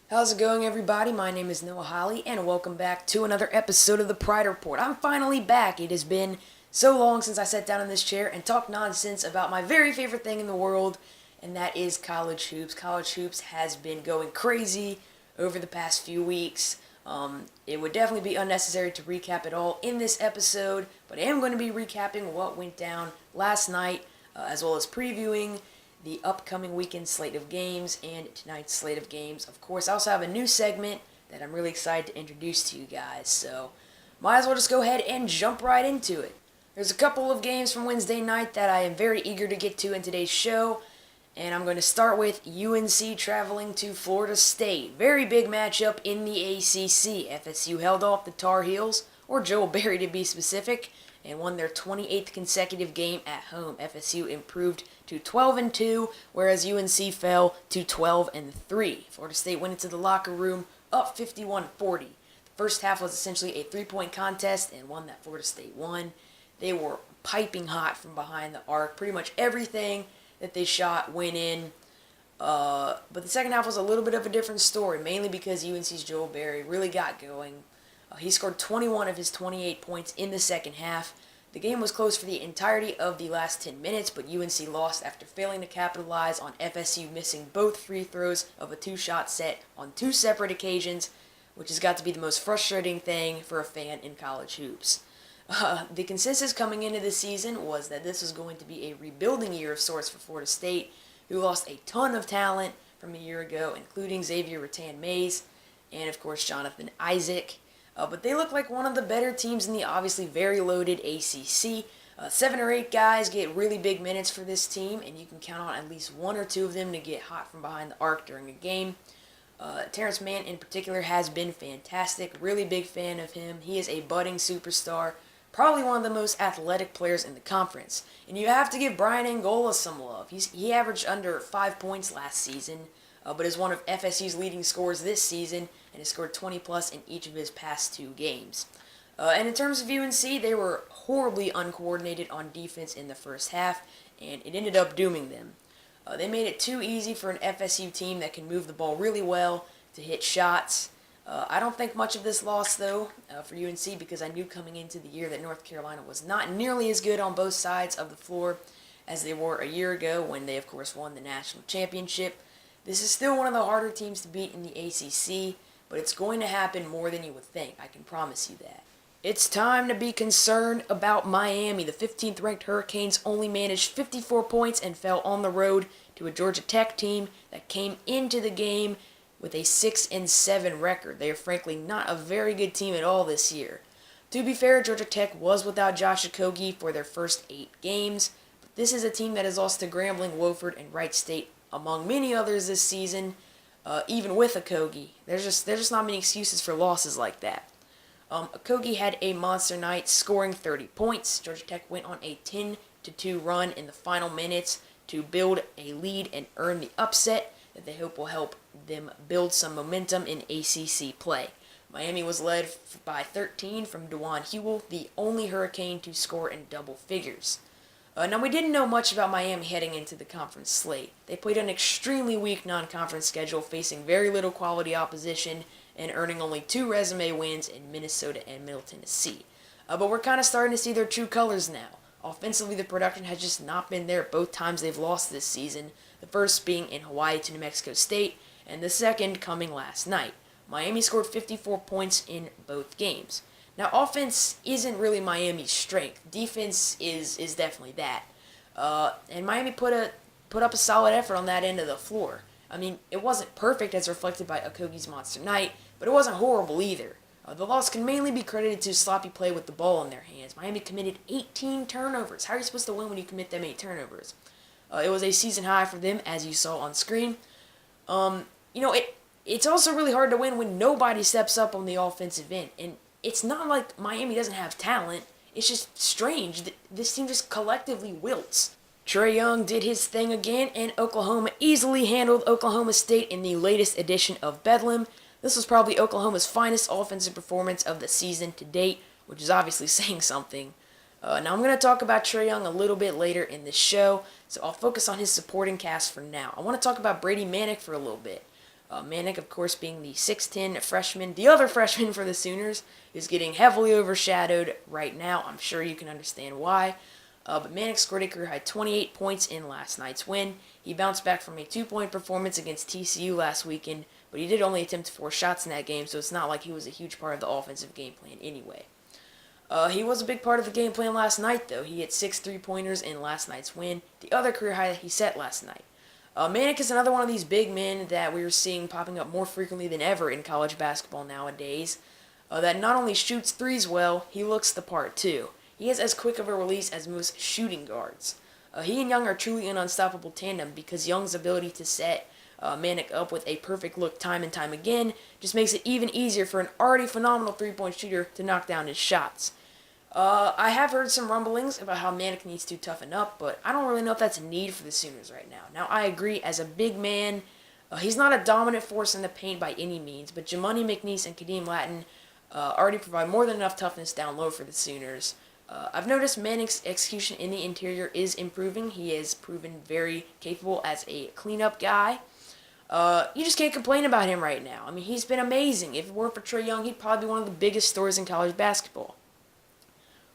How's it going, everybody? My name is Noah Holly, and welcome back to another episode of the Pride Report. I'm finally back. It has been so long since I sat down in this chair and talked nonsense about my very favorite thing in the world, and that is college hoops. College hoops has been going crazy over the past few weeks. It would definitely be unnecessary to recap it all in this episode, but I am going to be recapping what went down last night, as well as previewing the upcoming weekend slate of games and tonight's slate of games. Of course, I also have a new segment that I'm really excited to introduce to you guys, so might as well just go ahead and jump right into it. There's a couple of games from Wednesday night that I am very eager to get to in today's show, and I'm going to start with UNC traveling to Florida State. Very big matchup in the ACC. FSU held off the Tar Heels, or Joel Berry to be specific, and won their 28th consecutive game at home. FSU improved to 12-2, whereas UNC fell to 12-3. Florida State went into the locker room up 51-40. The first half was essentially a three-point contest, and one that Florida State won. They were piping hot from behind the arc. Pretty much everything that they shot went in. But the second half was a little bit of a different story, mainly because UNC's Joel Berry really got going. He scored 21 of his 28 points in the second half. The game was close for the entirety of the last 10 minutes, but UNC lost after failing to capitalize on FSU missing both free throws of a two-shot set on two separate occasions, which has got to be the most frustrating thing for a fan in college hoops. The consensus coming into the season was that this was going to be a rebuilding year of sorts for Florida State, who lost a ton of talent from a year ago, including Xavier Rattan-Mays and, of course, Jonathan Isaac. But they look like one of the better teams in the obviously very loaded ACC. 7 or 8 guys get really big minutes for this team, and you can count on at least one or two of them to get hot from behind the arc during a game. Terrence Mann in particular has been fantastic. Really big fan of him. He is a budding superstar. Probably one of the most athletic players in the conference. And you have to give Brian Angola some love. He averaged under 5 points last season, but is one of FSU's leading scorers this season, and has scored 20 plus in each of his past 2 games. And in terms of UNC, they were horribly uncoordinated on defense in the first half, and it ended up dooming them. They made it too easy for an FSU team that can move the ball really well to hit shots. I don't think much of this loss, though, for UNC, because I knew coming into the year that North Carolina was not nearly as good on both sides of the floor as they were a year ago when they, of course, won the national championship. This is still one of the harder teams to beat in the ACC, but it's going to happen more than you would think. I can promise you that. It's time to be concerned about Miami. The 15th ranked Hurricanes only managed 54 points and fell on the road to a Georgia Tech team that came into the game with a 6-7 record. They are frankly not a very good team at all this year. To be fair, Georgia Tech was without Josh Okogie for their first 8 games, but this is a team that has lost to Grambling, Wofford, and Wright State, among many others this season. Even with Okogie, there's just not many excuses for losses like that. Okogie had a monster night, scoring 30 points. Georgia Tech went on a 10-2 run in the final minutes to build a lead and earn the upset that they hope will help them build some momentum in ACC play. Miami was led by 13 from DeJuan Hewell, the only Hurricane to score in double figures. Now, we didn't know much about Miami heading into the conference slate. They played an extremely weak non-conference schedule, facing very little quality opposition and earning only 2 resume wins in Minnesota and Middle Tennessee. But we're kind of starting to see their true colors now. Offensively, the production has just not been there both times they've lost this season, the first being in Hawaii to New Mexico State, and the second coming last night. Miami scored 54 points in both games. Now, offense isn't really Miami's strength. Defense is definitely that. And Miami put up a solid effort on that end of the floor. I mean, it wasn't perfect as reflected by Okogie's monster night, but it wasn't horrible either. The loss can mainly be credited to sloppy play with the ball in their hands. Miami committed 18 turnovers. How are you supposed to win when you commit that many turnovers? It was a season high for them, as you saw on screen. It's also really hard to win when nobody steps up on the offensive end. And it's not like Miami doesn't have talent. It's just strange. This team just collectively wilts. Trae Young did his thing again, and Oklahoma easily handled Oklahoma State in the latest edition of Bedlam. This was probably Oklahoma's finest offensive performance of the season to date, which is obviously saying something. Now I'm going to talk about Trae Young a little bit later in this show, so I'll focus on his supporting cast for now. I want to talk about Brady Manick for a little bit. Manic, of course, being the 6'10 freshman, the other freshman for the Sooners, is getting heavily overshadowed right now. I'm sure you can understand why. But Manic scored a career-high 28 points in last night's win. He bounced back from a 2-point performance against TCU last weekend, but he did only attempt 4 shots in that game, so it's not like he was a huge part of the offensive game plan anyway. He was a big part of the game plan last night, though. He hit 6 3-pointers in last night's win, the other career high that he set last night. Manic is another one of these big men that we are seeing popping up more frequently than ever in college basketball nowadays. That not only shoots threes well, he looks the part too. He has as quick of a release as most shooting guards. He and Young are truly an unstoppable tandem because Young's ability to set Manic up with a perfect look time and time again just makes it even easier for an already phenomenal three-point shooter to knock down his shots. I have heard some rumblings about how Manic needs to toughen up, but I don't really know if that's a need for the Sooners right now. Now, I agree, as a big man, he's not a dominant force in the paint by any means, but Jamoni McNeese and Kadeem Latin already provide more than enough toughness down low for the Sooners. I've noticed Manic's execution in the interior is improving. He is proven very capable as a cleanup guy. You just can't complain about him right now. I mean, he's been amazing. If it weren't for Trae Young, he'd probably be one of the biggest stories in college basketball.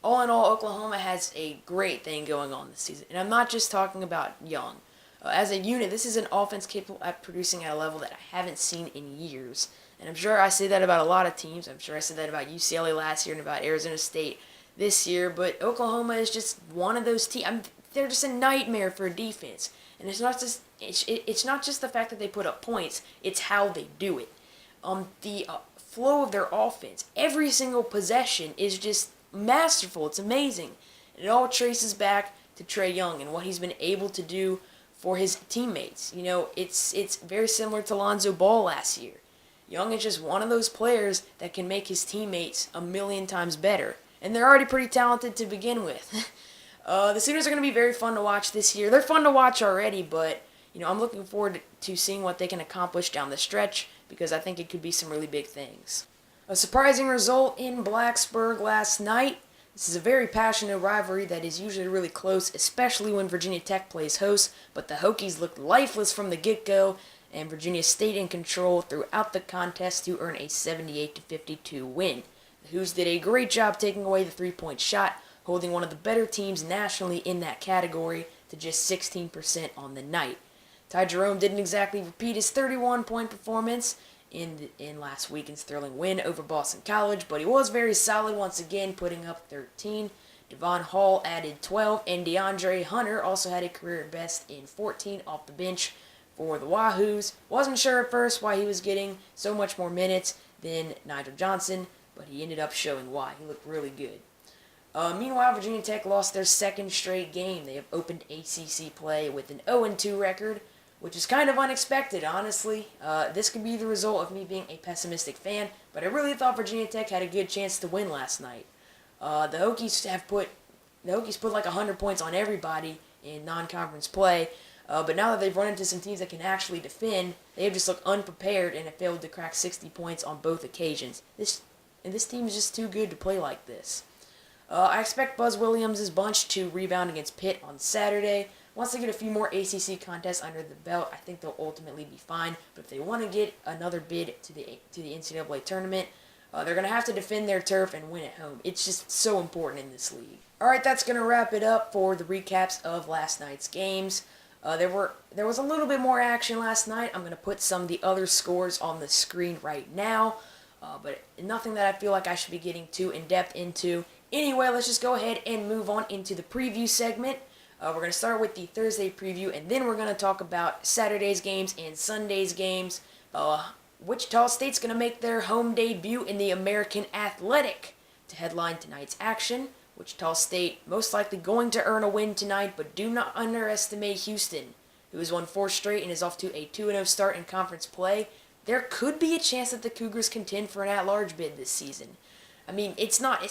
All in all, Oklahoma has a great thing going on this season. And I'm not just talking about Young. As a unit, this is an offense capable at producing at a level that I haven't seen in years. And I'm sure I say that about a lot of teams. I'm sure I said that about UCLA last year and about Arizona State this year. But Oklahoma is just one of those teams. They're just a nightmare for a defense. And it's not just the fact that they put up points. It's how they do it. The flow of their offense, every single possession is just masterful. It's amazing. And it all traces back to Trae Young and what he's been able to do for his teammates. You know, it's very similar to Lonzo Ball last year. Young is just one of those players that can make his teammates a million times better. And they're already pretty talented to begin with. The Sooners are going to be very fun to watch this year. They're fun to watch already, but I'm looking forward to seeing what they can accomplish down the stretch because I think it could be some really big things. A surprising result in Blacksburg last night. This is a very passionate rivalry that is usually really close, especially when Virginia Tech plays host, but the Hokies looked lifeless from the get-go, and Virginia stayed in control throughout the contest to earn a 78-52 win. The Hoos did a great job taking away the three-point shot, holding one of the better teams nationally in that category to just 16% on the night. Ty Jerome didn't exactly repeat his 31-point performance in last weekend's thrilling win over Boston College, but he was very solid once again, putting up 13. Devon Hall added 12, and DeAndre Hunter also had a career best in 14 off the bench for the Wahoos. Wasn't sure at first why he was getting so much more minutes than Nigel Johnson, but he ended up showing why. He looked really good. Meanwhile, Virginia Tech lost their second straight game. They have opened ACC play with an 0-2 record, which is kind of unexpected, honestly. This could be the result of me being a pessimistic fan, but I really thought Virginia Tech had a good chance to win last night. The Hokies put like 100 points on everybody in non-conference play, but now that they've run into some teams that can actually defend, they have just looked unprepared and have failed to crack 60 points on both occasions. This team is just too good to play like this. I expect Buzz Williams' bunch to rebound against Pitt on Saturday. Once they get a few more ACC contests under the belt, I think they'll ultimately be fine. But if they want to get another bid to the NCAA tournament, they're going to have to defend their turf and win at home. It's just so important in this league. All right, that's going to wrap it up for the recaps of last night's games. There was a little bit more action last night. I'm going to put some of the other scores on the screen right now, but nothing that I feel like I should be getting too in-depth into. Anyway, let's just go ahead and move on into the preview segment. We're going to start with the Thursday preview, and then we're going to talk about Saturday's games and Sunday's games. Wichita State's going to make their home debut in the American Athletic to headline tonight's action. Wichita State most likely going to earn a win tonight, but do not underestimate Houston, who has won 4 straight and is off to a 2-0 start in conference play. There could be a chance that the Cougars contend for an at-large bid this season. I mean, it's not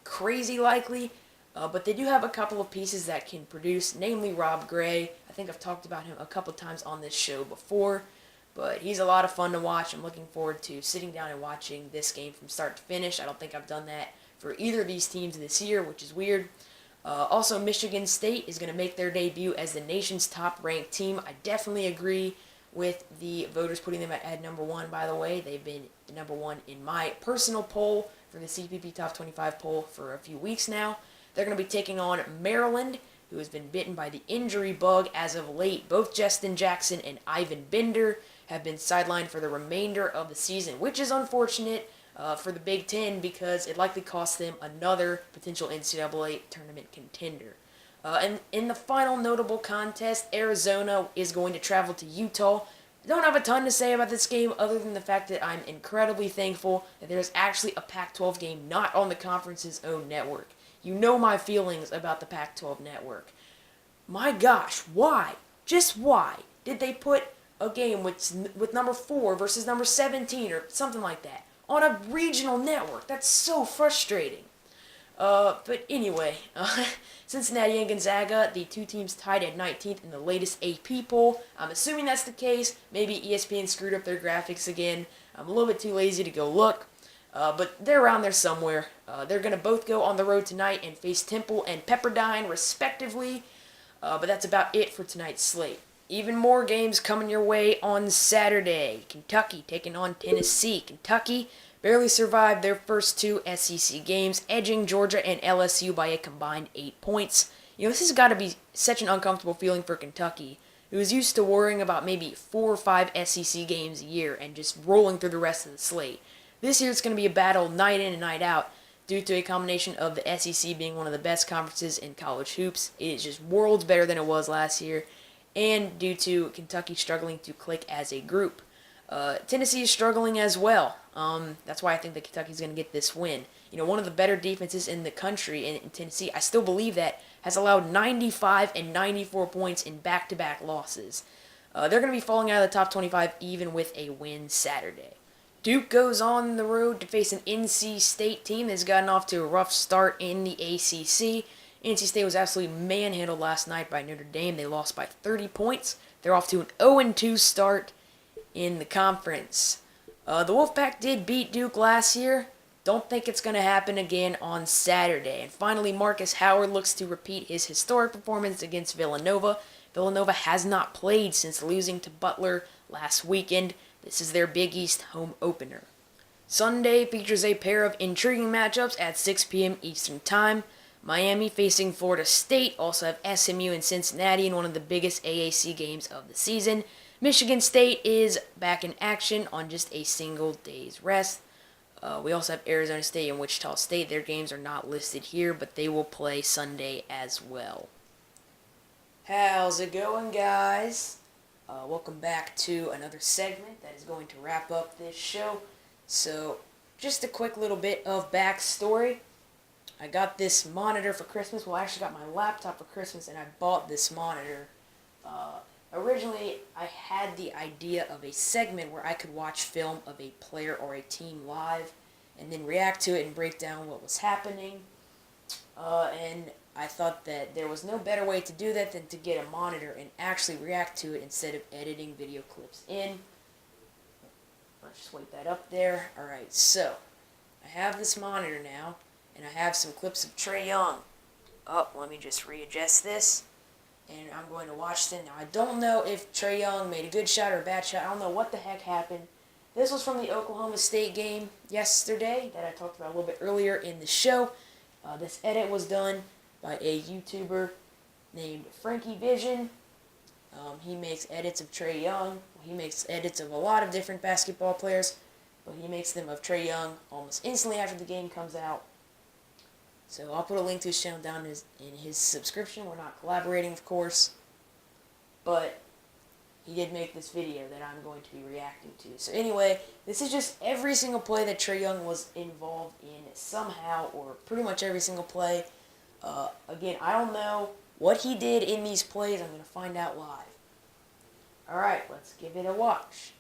crazy likely, but they do have a couple of pieces that can produce, namely Rob Gray. I think I've talked about him a couple times on this show before, but he's a lot of fun to watch. I'm looking forward to sitting down and watching this game from start to finish. I don't think I've done that for either of these teams this year, which is weird. Also, Michigan State is going to make their debut as the nation's top-ranked team. I definitely agree with the voters putting them at number 1, by the way. They've been number 1 in my personal poll for the CPP Top 25 poll for a few weeks now. They're going to be taking on Maryland, who has been bitten by the injury bug as of late. Both Justin Jackson and Ivan Bender have been sidelined for the remainder of the season, which is unfortunate for the Big Ten because it likely cost them another potential NCAA tournament contender. And in the final notable contest, Arizona is going to travel to Utah. I don't have a ton to say about this game other than the fact that I'm incredibly thankful that there's actually a Pac-12 game not on the conference's own network. You know my feelings about the Pac-12 network. My gosh, why? Just why did they put a game with number 4 versus number 17 or something like that on a regional network? That's so frustrating. But anyway, Cincinnati and Gonzaga, the two teams tied at 19th in the latest AP poll. I'm assuming that's the case. Maybe ESPN screwed up their graphics again. I'm a little bit too lazy to go look. But they're around there somewhere. They're going to both go on the road tonight and face Temple and Pepperdine, respectively. But that's about it for tonight's slate. Even more games coming your way on Saturday. Kentucky taking on Tennessee. Kentucky barely survived their first 2 SEC games, edging Georgia and LSU by a combined 8 points. You know, this has got to be such an uncomfortable feeling for Kentucky, who is used to worrying about maybe 4 or 5 SEC games a year and just rolling through the rest of the slate. This year it's going to be a battle night in and night out due to a combination of the SEC being one of the best conferences in college hoops. It is just worlds better than it was last year, and due to Kentucky struggling to click as a group. Tennessee is struggling as well. That's why I think that Kentucky's going to get this win. You know, one of the better defenses in the country in Tennessee, I still believe that, has allowed 95 and 94 points in back-to-back losses. They're going to be falling out of the top 25 even with a win Saturday. Duke goes on the road to face an NC State team that's gotten off to a rough start in the ACC. NC State was absolutely manhandled last night by Notre Dame. They lost by 30 points. They're off to an 0-2 start in the conference. The Wolfpack did beat Duke last year. Don't think it's going to happen again on Saturday. And finally, Marcus Howard looks to repeat his historic performance against Villanova. Villanova has not played since losing to Butler last weekend. This is their Big East home opener. Sunday features a pair of intriguing matchups at 6 p.m. Eastern Time. Miami facing Florida State, also have SMU and Cincinnati in one of the biggest AAC games of the season. Michigan State is back in action on just a single day's rest. We also have Arizona State and Wichita State. Their games are not listed here, but they will play Sunday as well. How's it going, guys? Welcome back to another segment that is going to wrap up this show. So, just a quick little bit of backstory. I got this monitor for Christmas. Well, I actually got my laptop for Christmas, and I bought this monitor. Originally, I had the idea of a segment where I could watch film of a player or a team live and then react to it and break down what was happening. And I thought that there was no better way to do that than to get a monitor and actually react to it instead of editing video clips in. Let's just wait that up there. Alright, so I have this monitor now, and I have some clips of Trae Young. Let me just readjust this. And I'm going to watch them. Now, I don't know if Trae Young made a good shot or a bad shot. I don't know what the heck happened. This was from the Oklahoma State game yesterday that I talked about a little bit earlier in the show. This edit was done by a YouTuber named Frankie Vision. He makes edits of Trae Young. He makes edits of a lot of different basketball players, but he makes them of Trae Young almost instantly after the game comes out. So I'll put a link to his channel down in his subscription. We're not collaborating, of course, but he did make this video that I'm going to be reacting to. So anyway, this is just every single play that Trae Young was involved in somehow, or pretty much every single play. Again, I don't know what he did in these plays. I'm going to find out live. Alright, let's give it a watch.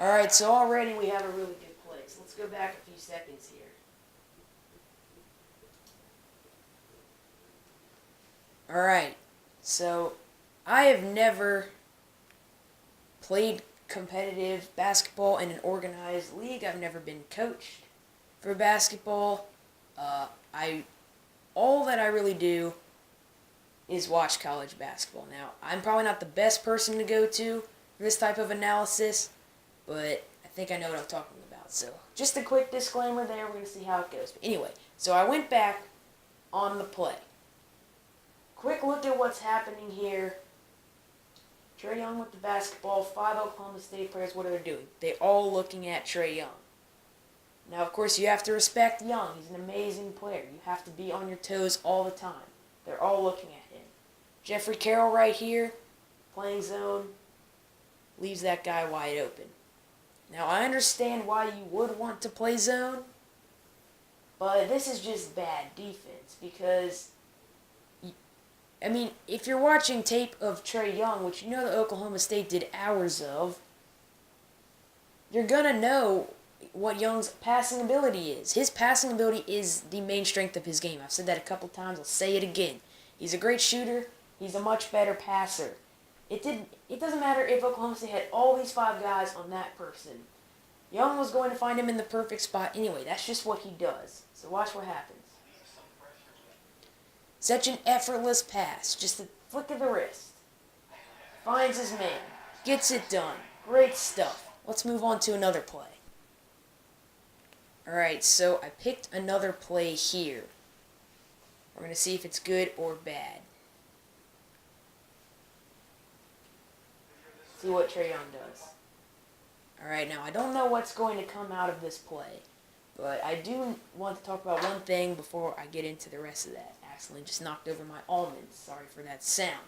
Alright, so already we have a really good play. So let's go back a few seconds here. Alright, so I have never played competitive basketball in an organized league. I've never been coached for basketball. All that I really do is watch college basketball. Now, I'm probably not the best person to go to for this type of analysis, but I think I know what I'm talking about. So, just a quick disclaimer there. We're going to see how it goes. But anyway, so I went back on the play. Quick look at what's happening here. Trae Young with the basketball. 5 Oklahoma State players. What are they doing? They're all looking at Trae Young. Now, of course, you have to respect Young. He's an amazing player. You have to be on your toes all the time. They're all looking at him. Jeffrey Carroll right here, playing zone, leaves that guy wide open. Now, I understand why you would want to play zone, but this is just bad defense because, I mean, if you're watching tape of Trae Young, which you know that Oklahoma State did hours of, you're going to know what Young's passing ability is. His passing ability is the main strength of his game. I've said that a couple times. I'll say it again. He's a great shooter. He's a much better passer. It doesn't matter if Oklahoma State had all these 5 guys on that person. Young was going to find him in the perfect spot anyway. That's just what he does. So watch what happens. Such an effortless pass. Just a flick of the wrist. Finds his man. Gets it done. Great stuff. Let's move on to another play. Alright, so I picked another play here. We're going to see if it's good or bad. See what Trae Young does. Alright, now I don't know what's going to come out of this play, but I do want to talk about one thing before I get into the rest of that. Accidentally just knocked over my almonds. Sorry for that sound.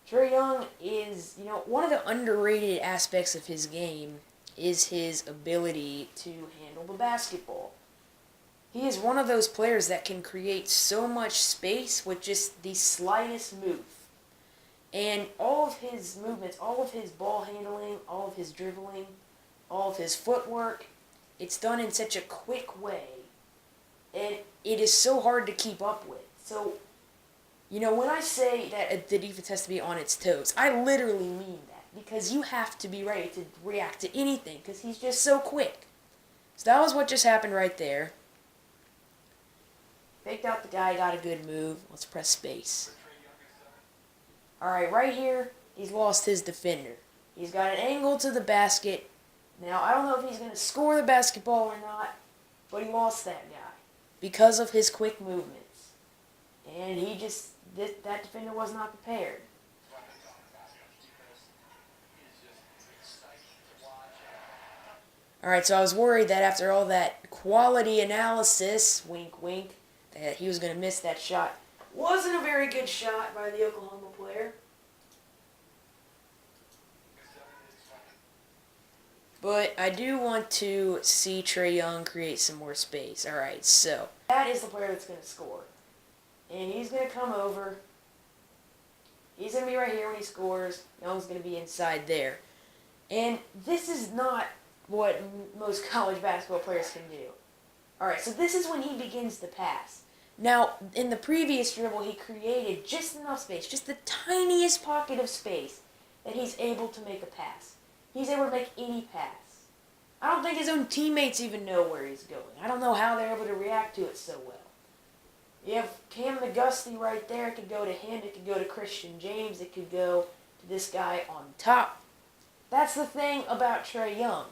Trae Young is, one of the underrated aspects of his game is his ability to handle the basketball. He is one of those players that can create so much space with just the slightest move. And all of his movements, all of his ball handling, all of his dribbling, all of his footwork, it's done in such a quick way. And it is so hard to keep up with. So, when I say that the defense has to be on its toes, I literally mean that. Because you have to be ready to react to anything, because he's just so quick. So that was what just happened right there. Faked out the guy, got a good move. Let's press space. Alright, right here, he's lost his defender. He's got an angle to the basket. Now, I don't know if he's going to score the basketball or not, but he lost that guy because of his quick movements. And that defender was not prepared. Alright, so I was worried that after all that quality analysis, wink wink, that he was going to miss that shot. Wasn't a very good shot by the Oklahoma player. But I do want to see Trae Young create some more space. Alright, so that is the player that's going to score. And he's going to come over. He's going to be right here when he scores. Young's going to be inside there. And this is not what most college basketball players can do. Alright, so this is when he begins to pass. Now, in the previous dribble, he created just enough space, just the tiniest pocket of space, that he's able to make a pass. He's able to make any pass. I don't think his own teammates even know where he's going. I don't know how they're able to react to it so well. You have Cam McGusty right there. It could go to him. It could go to Christian James. It could go to this guy on top. That's the thing about Trae Young.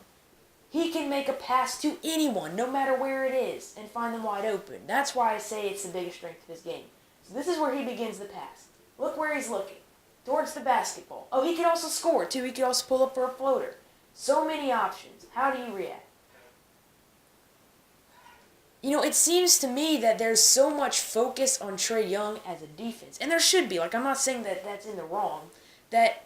He can make a pass to anyone, no matter where it is, and find them wide open. That's why I say it's the biggest strength of his game. So this is where he begins the pass. Look where he's looking. Towards the basketball. Oh, he can also score, too. He can also pull up for a floater. So many options. How do you react? It seems to me that there's so much focus on Trae Young as a defense. And there should be. I'm not saying that that's in the wrong. That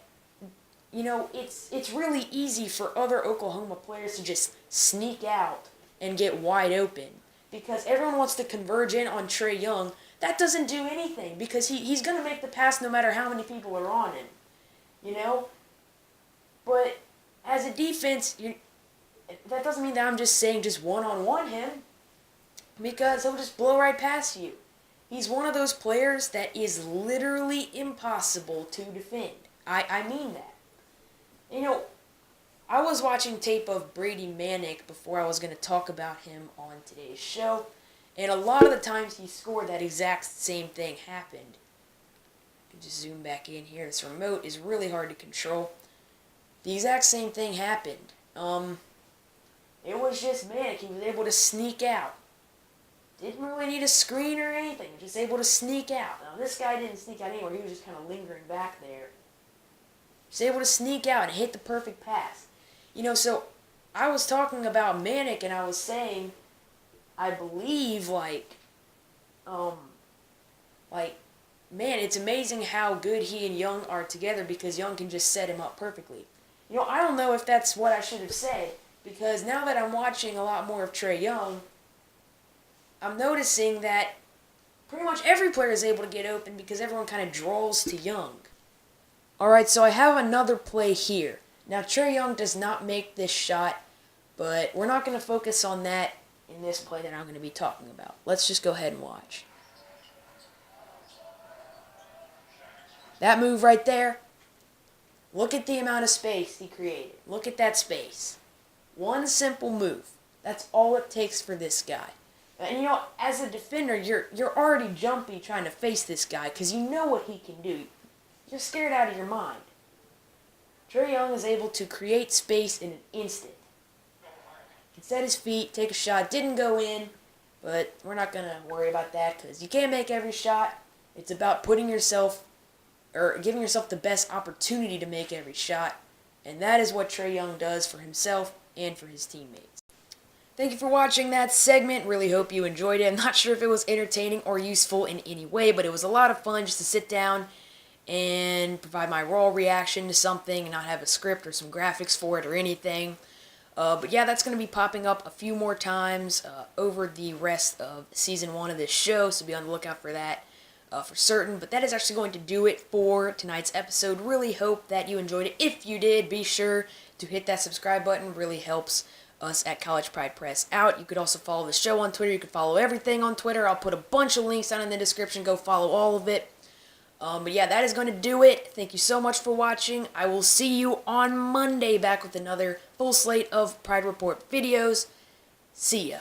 it's really easy for other Oklahoma players to just sneak out and get wide open because everyone wants to converge in on Trae Young. That doesn't do anything because he's going to make the pass no matter how many people are on him, But as a defense, that doesn't mean that I'm just saying just one-on-one him because he'll just blow right past you. He's one of those players that is literally impossible to defend. I mean that. I was watching tape of Brady Manick before I was going to talk about him on today's show, and a lot of the times he scored, that exact same thing happened. just zoom back in here. This remote is really hard to control. The exact same thing happened. It was just Manic. He was able to sneak out. Didn't really need a screen or anything. Just able to sneak out. Now, this guy didn't sneak out anywhere. He was just kind of lingering back there. Just able to sneak out and hit the perfect pass. You know, so I was talking about Manic, and I was saying, I believe, man, it's amazing how good he and Young are together because Young can just set him up perfectly. You know, I don't know if that's what I should have said, because now that I'm watching a lot more of Trae Young, I'm noticing that pretty much every player is able to get open because everyone kind of draws to Young. Alright, so I have another play here. Now, Trae Young does not make this shot, but we're not going to focus on that in this play that I'm going to be talking about. Let's just go ahead and watch. That move right there, look at the amount of space he created. Look at that space. One simple move. That's all it takes for this guy. And you know, as a defender, you're already jumpy trying to face this guy because you know what he can do. You're scared out of your mind. Trae Young is able to create space in an instant. He can set his feet, take a shot. Didn't go in, but we're not going to worry about that because you can't make every shot. It's about putting yourself, or giving yourself the best opportunity to make every shot. And that is what Trae Young does for himself and for his teammates. Thank you for watching that segment. Really hope you enjoyed it. I'm not sure if it was entertaining or useful in any way, but it was a lot of fun just to sit down and provide my raw reaction to something and not have a script or some graphics for it or anything. But yeah, that's going to be popping up a few more times over the rest of Season 1 of this show, so be on the lookout for that for certain. But that is actually going to do it for tonight's episode. Really hope that you enjoyed it. If you did, be sure to hit that subscribe button. Really helps us at College Pride Press out. You could also follow the show on Twitter. You could follow everything on Twitter. I'll put a bunch of links down in the description. Go follow all of it. But yeah, that is going to do it. Thank you so much for watching. I will see you on Monday back with another full slate of Pride Report videos. See ya.